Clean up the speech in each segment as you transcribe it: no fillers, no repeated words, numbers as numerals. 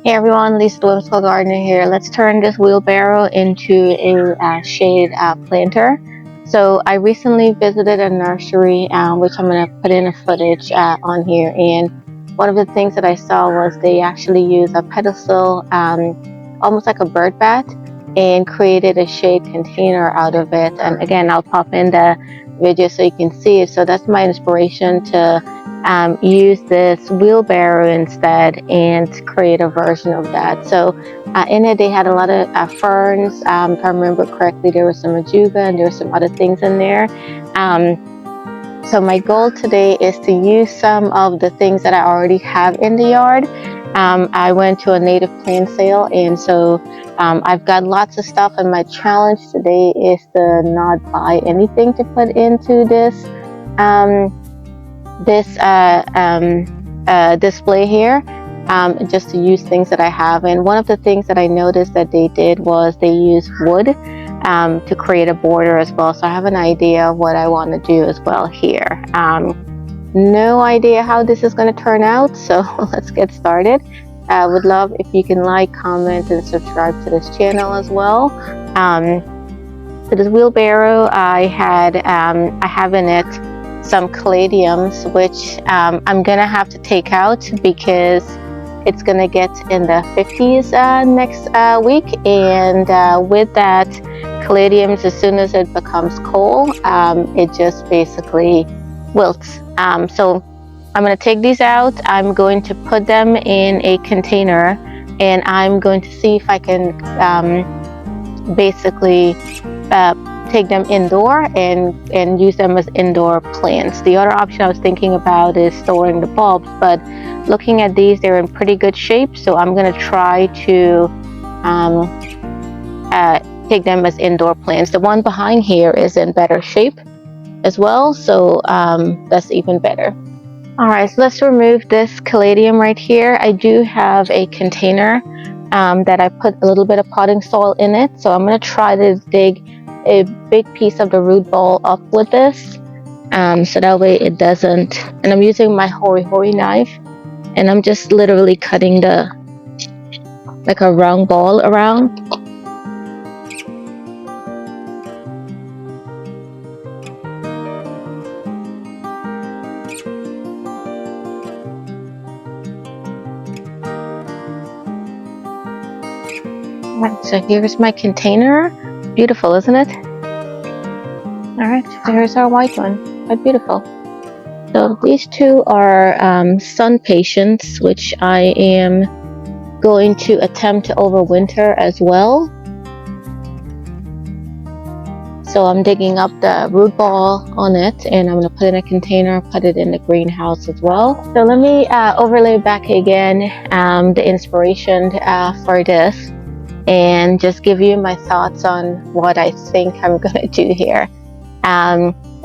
Hey everyone, Lisa the Whimsical Gardener here. Let's turn this wheelbarrow into a shade planter. So I recently visited a nursery, which I'm going to put in a footage on here. And one of the things that I saw was they actually use a pedestal, almost like a bird bath, and created a shade container out of it. And again, I'll pop in the video so you can see it. So that's my inspiration to use this wheelbarrow instead and create a version of that. So in it they had a lot of ferns. If I remember correctly, there was some ajuga and there were some other things in there. So my goal today is to use some of the things that I already have in the yard. I went to a native plant sale, and so I've got lots of stuff, and my challenge today is to not buy anything to put into this display here, just to use things that I have. And one of the things that I noticed that they did was they used wood to create a border as well. So I have an idea of what I want to do as well here. No idea how this is going to turn out, so let's get started. I would love if you can like, comment, and subscribe to this channel as well. So this wheelbarrow, I have in it some caladiums, which I'm gonna have to take out because it's gonna get in the 50s next week, and with that caladiums, as soon as it becomes cold, it just basically wilts. So I'm going to take these out. I'm going to put them in a container, and I'm going to see if I can basically take them indoor and use them as indoor plants. The other option I was thinking about is storing the bulbs, but looking at these, they're in pretty good shape, so I'm going to try to take them as indoor plants. The one behind here is in better shape as well, so that's even better. Alright, so let's remove this caladium right here. I do have a container that I put a little bit of potting soil in it, so I'm going to try to dig a big piece of the root ball up with this, so that way it doesn't, and I'm using my hori knife, and I'm just literally cutting like a round ball around. Right, so here's my container. Beautiful, isn't it? Alright, so here's our white one. Quite beautiful. So these two are sun patients, which I am going to attempt to overwinter as well. So I'm digging up the root ball on it, and I'm going to put it in a container, put it in the greenhouse as well. So let me overlay back again the inspiration for this, and just give you my thoughts on what I think I'm gonna do here.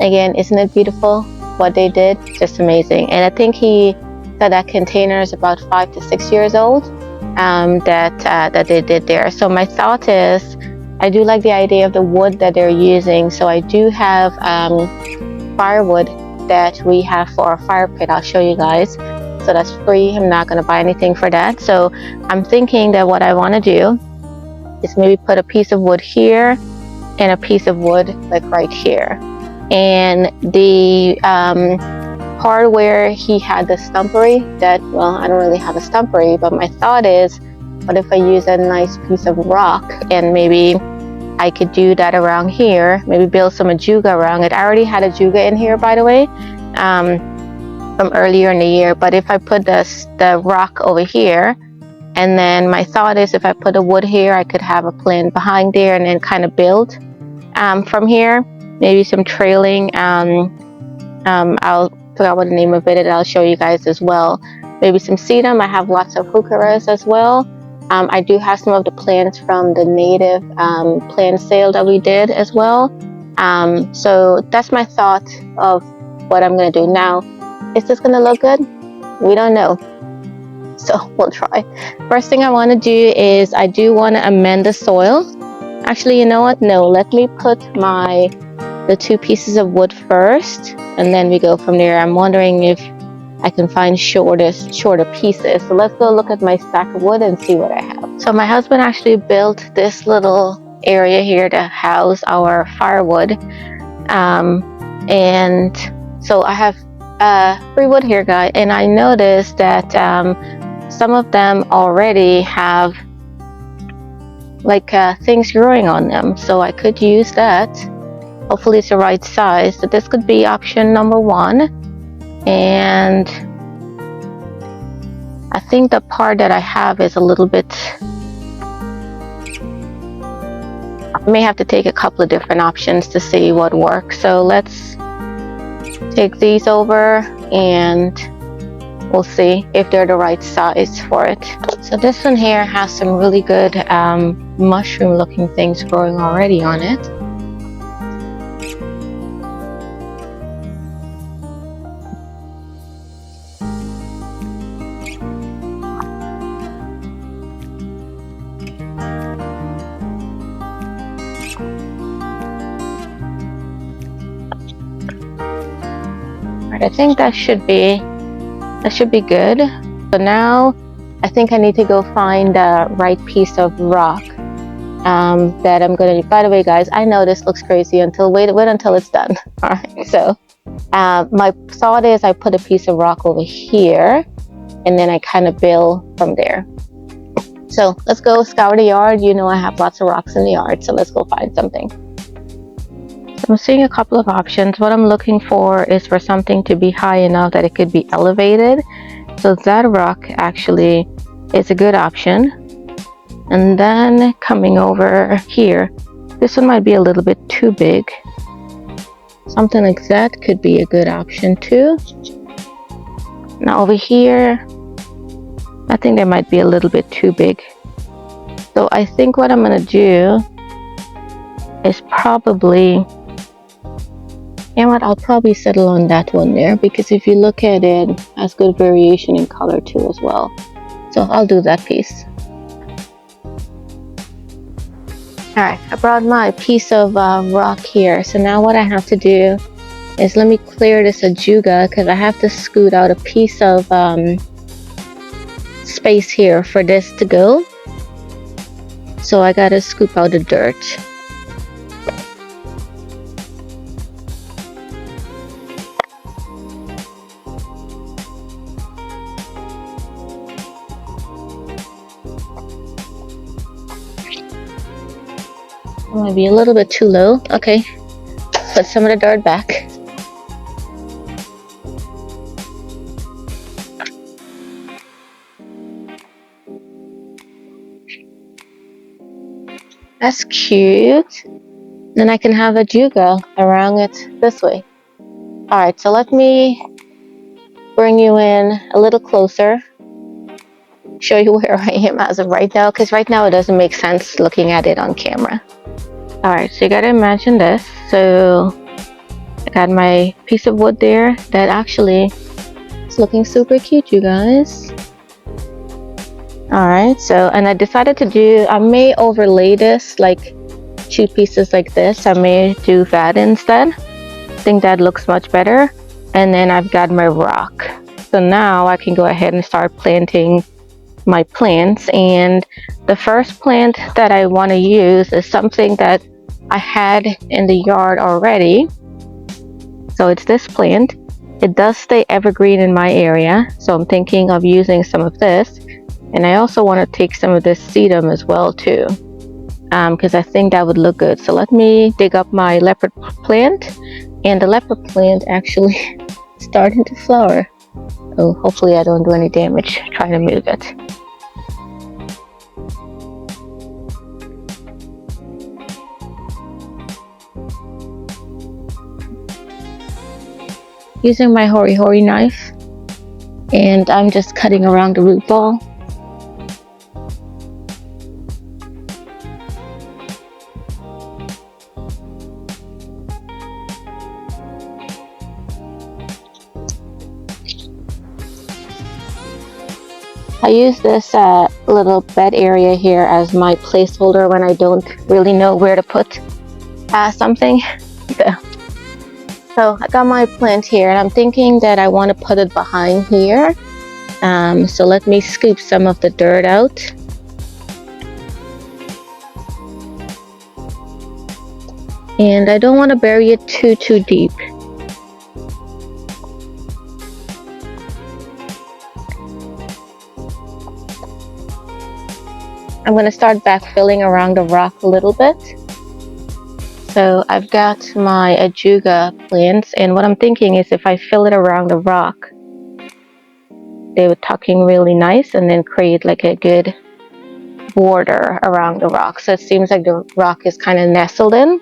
Again, isn't it beautiful what they did? Just amazing. And I think he said that container is about 5 to 6 years old that they did there. So my thought is, I do like the idea of the wood that they're using. So I do have firewood that we have for our fire pit. I'll show you guys. So that's free. I'm not gonna buy anything for that. So I'm thinking that what I want to do is maybe put a piece of wood here and a piece of wood like right here, and the part where he had the stumpery, that, well, I don't really have a stumpery, but my thought is, what if I use a nice piece of rock, and maybe I could do that around here, maybe build some ajuga around it. I already had ajuga in here, by the way, from earlier in the year, but if I put the rock over here, and then my thought is, if I put a wood here, I could have a plant behind there, and then kind of build from here. Maybe some trailing. I'll forget what the name of it is. I'll show you guys as well. Maybe some sedum. I have lots of heucheras as well. I do have some of the plants from the native plant sale that we did as well. So that's my thought of what I'm going to do. Now, is this going to look good? We don't know. So we'll try. First thing I want to do is I do want to amend the soil. Actually, you know what? No, let me put the 2 pieces of wood first, and then we go from there. I'm wondering if I can find shorter pieces. So let's go look at my stack of wood and see what I have. So my husband actually built this little area here to house our firewood. And so I have free wood here, guys, and I noticed that some of them already have like things growing on them, so I could use that. Hopefully it's the right size. So this could be option number 1. And I think the part that I have is a little bit, I may have to take a couple of different options to see what works. So let's take these over and we'll see if they're the right size for it. So this one here has some really good mushroom looking things growing already on it. I think that should be good. So now I think I need to go find the right piece of rock that I'm gonna. By the way, guys, I know this looks crazy until wait until it's done. All right. So my thought is I put a piece of rock over here, and then I kind of build from there. So let's go scour the yard. You know I have lots of rocks in the yard, so let's go find something. I'm seeing a couple of options. What I'm looking for is for something to be high enough that it could be elevated. So that rock actually is a good option. And then coming over here, this one might be a little bit too big. Something like that could be a good option too. Now over here, I think they might be a little bit too big. So I think what I'm gonna do is probably, you know what, I'll probably settle on that one there, because if you look at it, it has good variation in color too as well. So I'll do that piece. Alright, I brought my piece of rock here. So now what I have to do is let me clear this ajuga, because I have to scoot out a piece of space here for this to go. So I gotta scoop out the dirt. Might be a little bit too low. Okay, put some of the dirt back. That's cute. Then I can have a juga around it this way. Alright, so let me bring you in a little closer. Show you where I am as of right now, because right now it doesn't make sense looking at it on camera. Alright, so you gotta imagine this. So I got my piece of wood there that actually is looking super cute, you guys. Alright, so, and I decided to do, I may overlay this like 2 pieces like this. I may do that instead. I think that looks much better. And then I've got my rock. So now I can go ahead and start planting my plants. And the first plant that I want to use is something that I had in the yard already. So it's this plant. It does stay evergreen in my area, so I'm thinking of using some of this. And I also want to take some of this sedum as well too, because I think that would look good. So let me dig up my leopard plant, and the leopard plant actually starting to flower. Oh, hopefully I don't do any damage trying to move it. Using my hori knife, and I'm just cutting around the root ball. I use this little bed area here as my placeholder when I don't really know where to put something. So I got my plant here, and I'm thinking that I want to put it behind here. So let me scoop some of the dirt out. And I don't want to bury it too deep. I'm going to start backfilling around the rock a little bit. So I've got my ajuga plants, and what I'm thinking is if I fill it around the rock, they would tuck in really nice and then create like a good border around the rock. So it seems like the rock is kind of nestled in.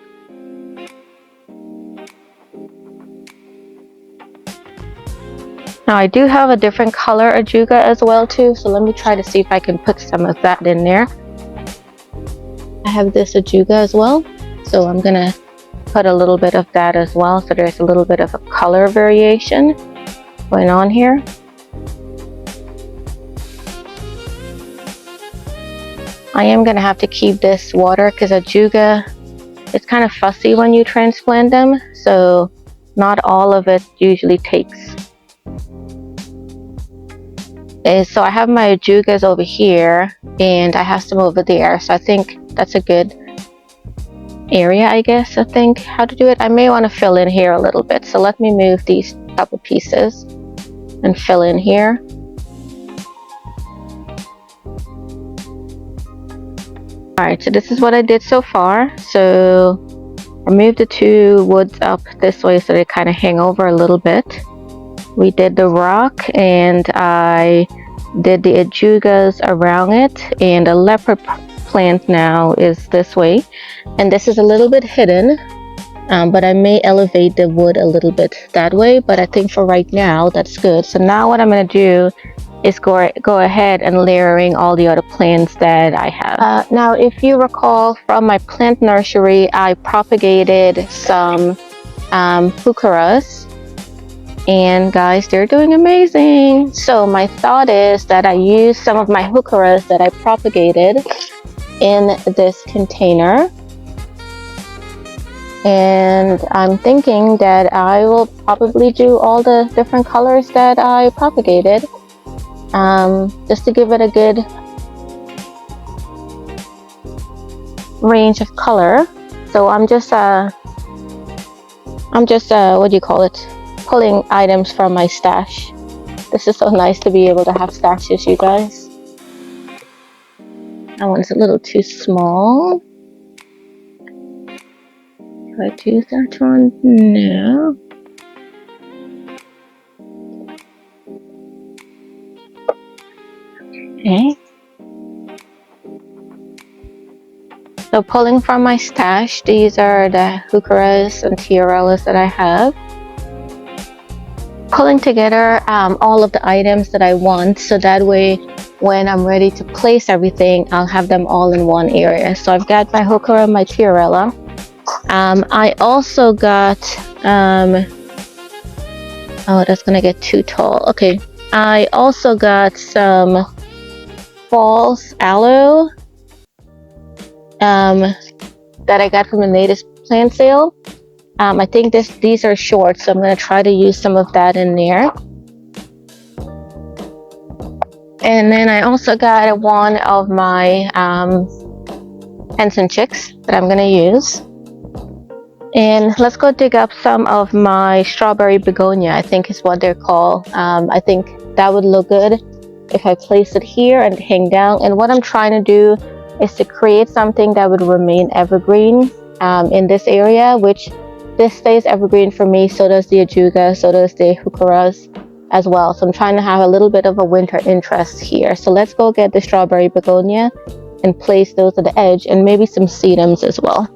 Now I do have a different color ajuga as well too, so let me try to see if I can put some of that in there. I have this ajuga as well, so I'm gonna put a little bit of that as well, so there's a little bit of a color variation going on here. I am gonna have to keep this water because ajuga, it's kind of fussy when you transplant them, so not all of it usually takes. So I have my ajugas over here, and I have some over there, so I think that's a good area, I guess. I think how to do it. I may want to fill in here a little bit, so let me move these couple pieces and fill in here. Alright, so this is what I did so far. So I moved the two woods up this way so they kind of hang over a little bit. We did the rock, and I did the ajugas around it, and the leopard plant now is this way, and this is a little bit hidden, but I may elevate the wood a little bit that way, but I think for right now that's good. So now what I'm going to do is go ahead and layering all the other plants that I have. Now if you recall from my plant nursery, I propagated some heucheras, and guys, they're doing amazing. So my thought is that I use some of my heucheras that I propagated in this container, and I'm thinking that I will probably do all the different colors that I propagated, just to give it a good range of color. So I'm just what do you call it, pulling items from my stash. This is so nice to be able to have stashes, you guys. That one's a little too small. Do I do that one? No. Okay. So pulling from my stash, these are the heucheras and tiarellas that I have. Pulling together all of the items that I want, so that way when I'm ready to place everything, I'll have them all in one area. So I've got my heuchera, my tiarella. I also got oh, that's gonna get too tall. Okay, I also got some false aloe that I got from the native plant sale. I think these are short, so I'm going to try to use some of that in there. And then I also got one of my hens and chicks that I'm going to use. And let's go dig up some of my strawberry begonia, I think is what they're called. I think that would look good if I place it here and hang down. And what I'm trying to do is to create something that would remain evergreen in this area, which this stays evergreen for me, so does the ajuga, so does the heucheras as well. So I'm trying to have a little bit of a winter interest here. So let's go get the strawberry begonia and place those at the edge, and maybe some sedums as well.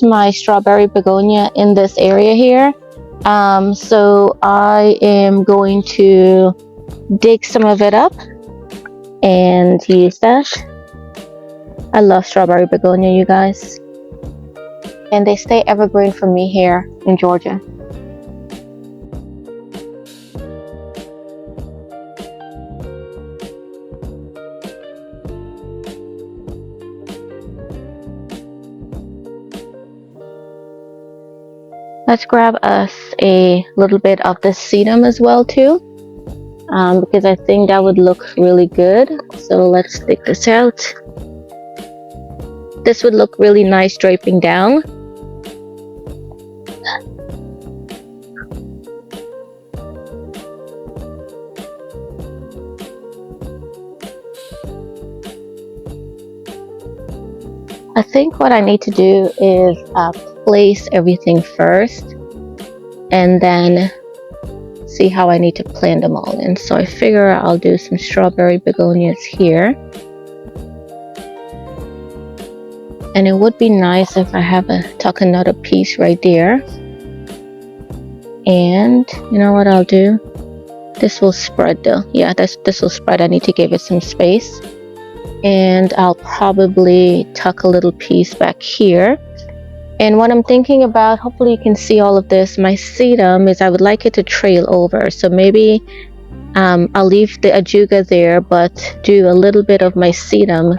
My strawberry begonia in this area here. So I am going to dig some of it up and use that. I love strawberry begonia, you guys. And they stay evergreen for me here in Georgia. Let's grab us a little bit of the sedum as well too, because I think that would look really good. So let's take this out. This would look really nice draping down. I think what I need to do is place everything first and then see how I need to plant them all in. So I figure I'll do some strawberry begonias here. And it would be nice if I have tuck another piece right there. And you know what I'll do? This will spread though. Yeah, this will spread. I need to give it some space. And I'll probably tuck a little piece back here. And what I'm thinking about, hopefully you can see all of this, my sedum is I would like it to trail over. So maybe I'll leave the ajuga there, but do a little bit of my sedum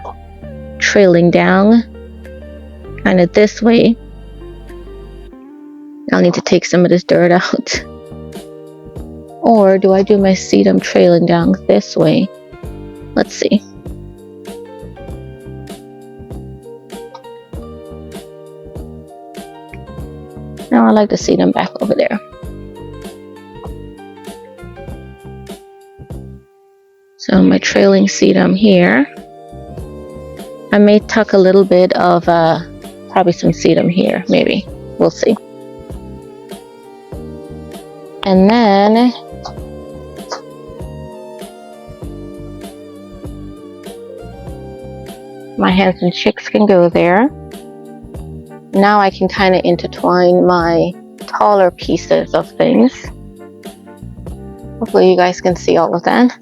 trailing down, kind of this way. I'll need to take some of this dirt out. Or do I do my sedum trailing down this way? Let's see. Now I like to see them back over there. So my trailing sedum here. I may tuck a little bit of probably some sedum here, maybe. We'll see. And then my hens and chicks can go there. Now I can kind of intertwine my taller pieces of things. Hopefully you guys can see all of that.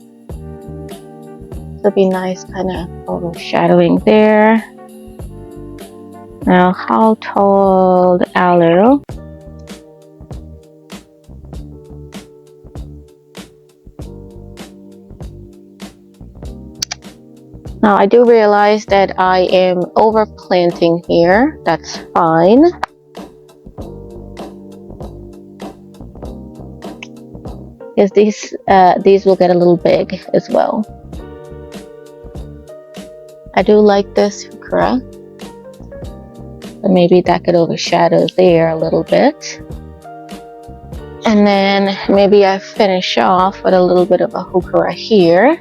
It'll be nice kind of overshadowing there. Now how tall the aloe? Now I do realize that I am overplanting here. That's fine. Because these will get a little big as well. I do like this heuchera, but maybe that could overshadow there a little bit. And then maybe I finish off with a little bit of a heuchera here.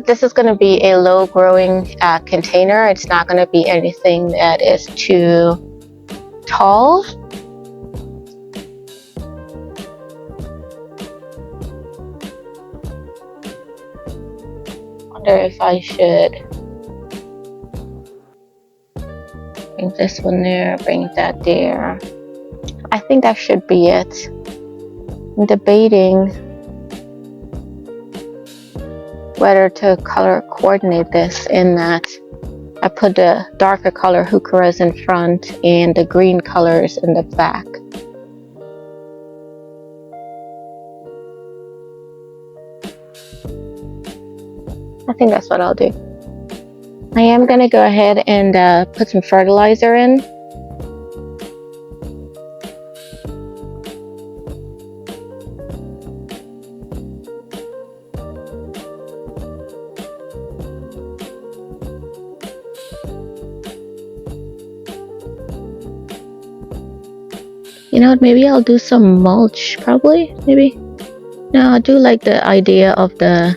This is going to be a low growing container. It's not going to be anything that is too tall. I wonder if I should bring this one there, bring that there. I think that should be it. I'm debating whether to color coordinate this in that I put the darker color heucheras in front and the green colors in the back. I think that's what I'll do. I am going to go ahead and put some fertilizer in. You know what, maybe I'll do some mulch, probably, maybe. No, I do like the idea of the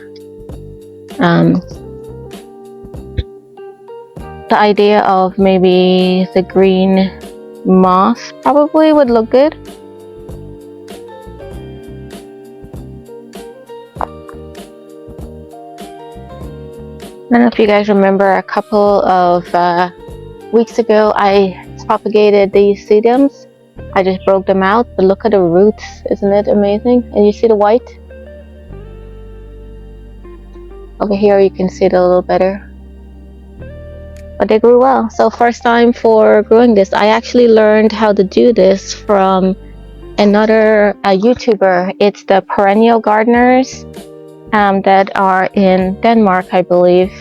idea of maybe the green moss probably would look good. I don't know if you guys remember a couple of weeks ago I propagated these sedums. I just broke them out, but look at the roots, isn't it amazing? And you see the white? Over here you can see it a little better. But they grew well. So first time for growing this. I actually learned how to do this from another YouTuber. It's the perennial gardeners that are in Denmark, I believe.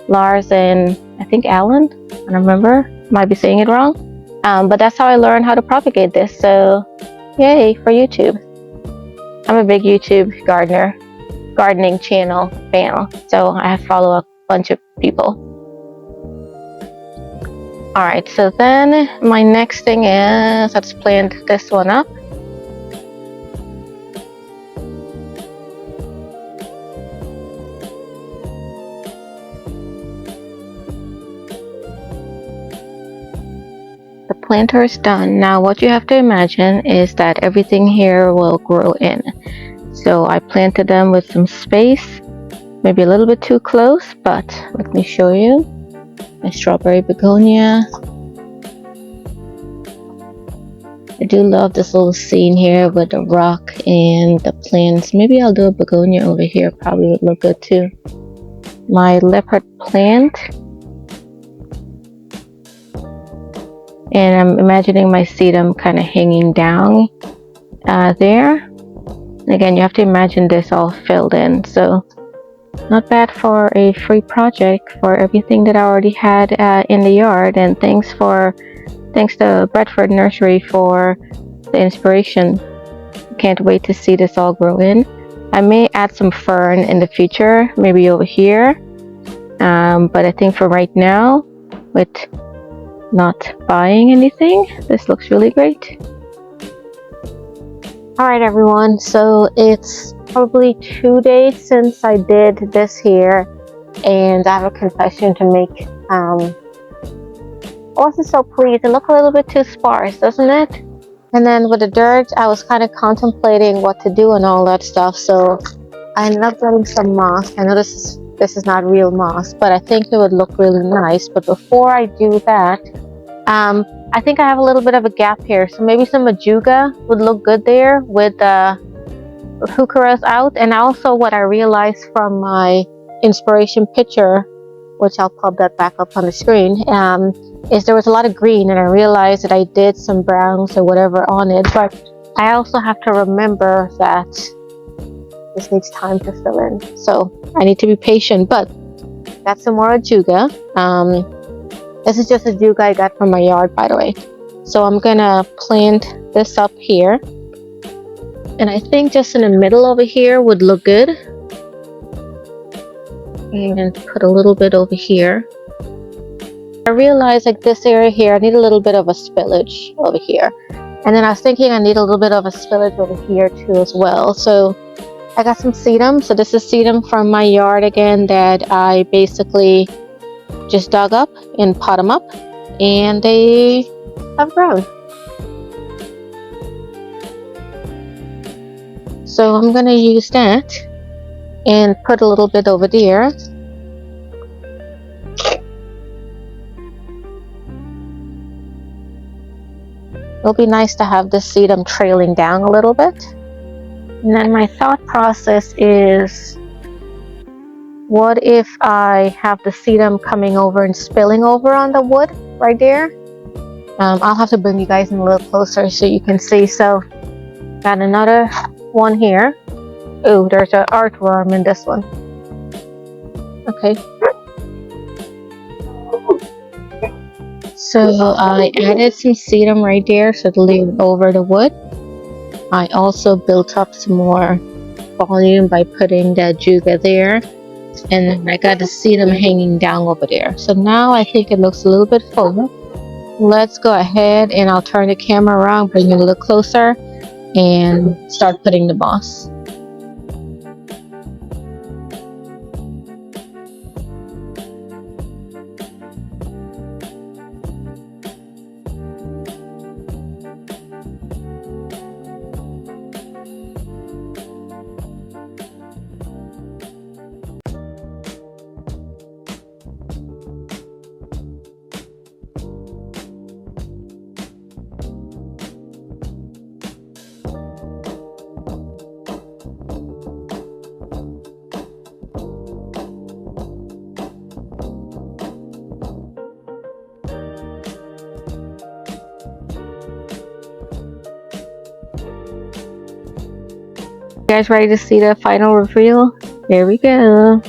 Lars and I think Alan, I don't remember. Might be saying it wrong. But that's how I learned how to propagate this. So yay for YouTube. I'm a big YouTube gardening channel fan. So I follow a bunch of people. Alright, so then my next thing is, let's plant this one up. The planter is done. Now what you have to imagine is that everything here will grow in. So I planted them with some space, maybe a little bit too close, but let me show you. My strawberry begonia. I do love this little scene here with the rock and the plants. Maybe I'll do a begonia over here, probably would look good too. My leopard plant. And I'm imagining my sedum kind of hanging down there. Again, you have to imagine this all filled in. So not bad for a free project for everything that I already had in the yard. And thanks to Bedford Nursery for the inspiration. Can't wait to see this all grow in. I may add some fern in the future, maybe over here. But I think for right now, with not buying anything, this looks really great. Alright everyone, so it's probably 2 days since I did this here, and I have a confession to make. I wasn't so pleased. It looked a little bit too sparse, doesn't it? And then with the dirt, I was kind of contemplating what to do and all that stuff, so I ended up getting some moss. I know this is not real moss, but I think it would look really nice. But before I do that, I think I have a little bit of a gap here, so maybe some ajuga would look good there with the heucheras out. And also what I realized from my inspiration picture, which I'll pop that back up on the screen, is there was a lot of green, and I realized that I did some browns or whatever on it, but I also have to remember that this needs time to fill in, so I need to be patient. But got some more ajuga. This is just ajuga I got from my yard, by the way. So I'm gonna plant this up here, and I think just in the middle over here would look good, and put a little bit over here. I realized like this area here, I need a little bit of a spillage over here, and then I was thinking I need a little bit of a spillage over here too as well. So I got some sedum. So this is sedum from my yard again that I basically just dug up and pot them up, and they have grown. So I'm gonna use that and put a little bit over there. It'll be nice to have this sedum trailing down a little bit. And then my thought process is, what if I have the sedum coming over and spilling over on the wood right there? I'll have to bring you guys in a little closer so you can see. So got another one here. Oh, there's an artworm in this one. Okay. So I added some sedum right there so it'll lay over the wood. I also built up some more volume by putting the ajuga there, and then I got the sedum hanging down over there. So now I think it looks a little bit full. Let's go ahead and I'll turn the camera around, bring it a little closer, and start putting the moss. You guys ready to see the final reveal? Here we go.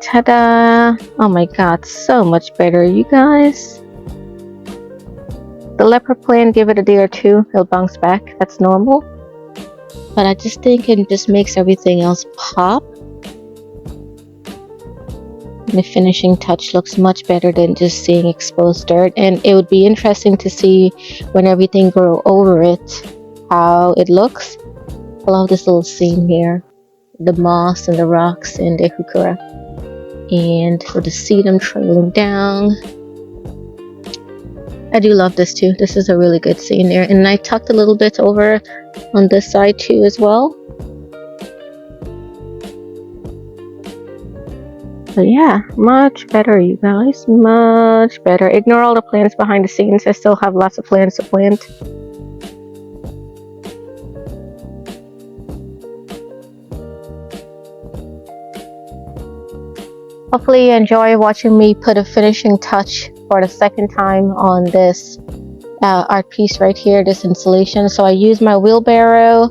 Ta-da! Oh my god, so much better, you guys. The leopard plant, give it a day or two, it'll bounce back. That's normal. But I just think it just makes everything else pop. The finishing touch looks much better than just seeing exposed dirt, and it would be interesting to see when everything grow over it how it looks. I love this little scene here, the moss and the rocks and the heuchera, and with the sedum trailing down. I do love this too. This is a really good scene there, and I tucked a little bit over on this side too as well. But yeah, much better, you guys, much better. Ignore all the plants behind the scenes. I still have lots of plants to plant. Hopefully you enjoy watching me put a finishing touch for the second time on this art piece right here, this installation. So I used my wheelbarrow,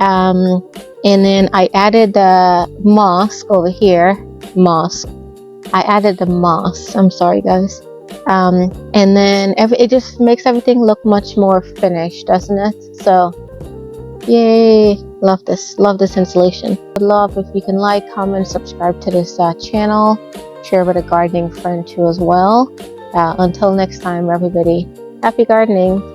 and then I added the moss over here. I added the moss. I'm sorry, guys. And then it just makes everything look much more finished, doesn't it? So, yay! Love this installation. Would love if you can like, comment, subscribe to this channel. Share with a gardening friend too as well. Until next time, everybody. Happy gardening!